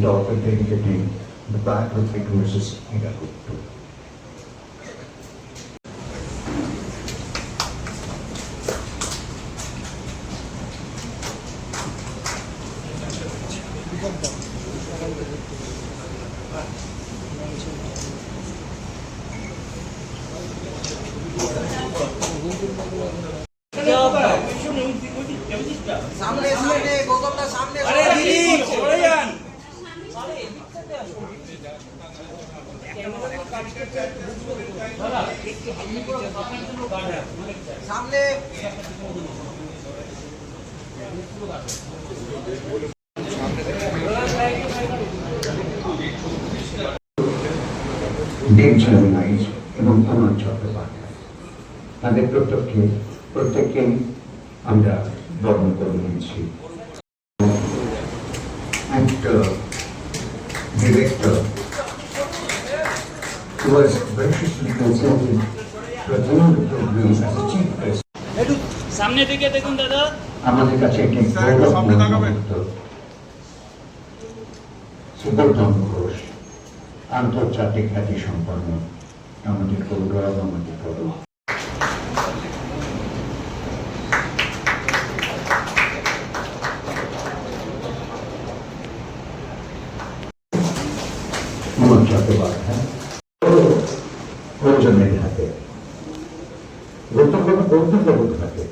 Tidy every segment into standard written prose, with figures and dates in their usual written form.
of dedicating the biography to Mrs. Ida Gupta. सामने सामने गौतम का सामने अरे दीदी छोड़े यार सामने Deep Germanize এবং আমার চট্টোপাধ্যায় তাদের প্রত্যেককে আমরা বরণ করে নিয়েছি। Actor, director, who was graciously consented to attend the program as a chief guest. সামনে দিকে দেখুন দাদা আমাদের কাছে একটি গৌরবপূর্ণ মুহূর্ত। সুবোধন ঘোষ আন্তর্জাতিক খ্যাতি সম্পন্ন আমাদের গৌরব, আমাদের গৌরব। আমার চট্টোপাধ্যায় প্রয়োজনের হাতে গৌতমবাবুর হাতে।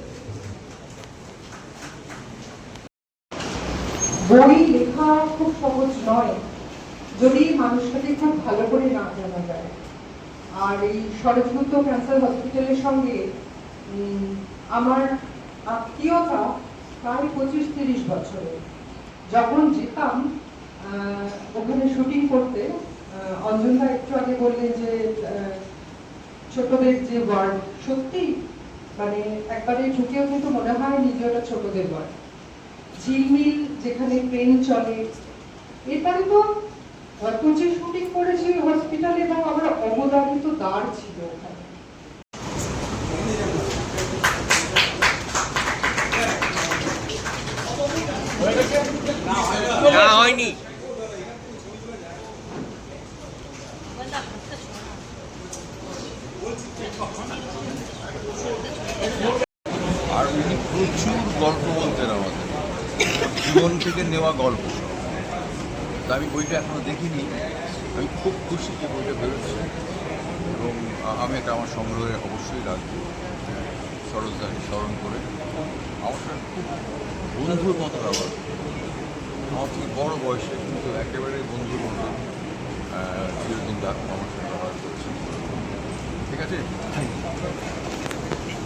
বই লেখা খুব সহজ নয় যদি মানুষটাকে খুব ভালো করে না জানা যায়। আর এই শরৎগুপ্ত ক্যান্সার হসপিটালের সঙ্গে আমার আত্মীয়তা প্রায় 25-30 বছরের। যখন যেতাম ওখানে শুটিং করতে, অঞ্জনদা একটু আগে বললেন যে ছোটদের যে ওয়ার্ড, সত্যি মানে একবারে ঢুকেও কিন্তু মনে হয় নিজে ওটা ছোটদের ওয়ার্ড। ঝিলমিল যেখানে ট্রেন চলে, এরপরে তো প্রচুর শুটিং করেছি হসপিটালে এবং আমরা অবদারিত দ্বার ছিল ওখানে। না হয়নি আর উনি প্রচুর গল্প বলতেন আমাদের, জীবন থেকে নেওয়া গল্প। তা আমি বইটা এখনো দেখিনি, আমি খুব খুশি যে বইটা বেরোচ্ছে এবং আমি এটা আমার সংগ্রহে অবশ্যই রাখবো সরোজদাকে স্মরণ করে। আমার সঙ্গে খুব বন্ধুর মতো ব্যবহার, আমার থেকে বড় বয়সে কিন্তু একেবারে বন্ধুর মতো চিরদিন আমার সঙ্গে ব্যবহার করছে। ঠিক আছে, থ্যাংক ইউ।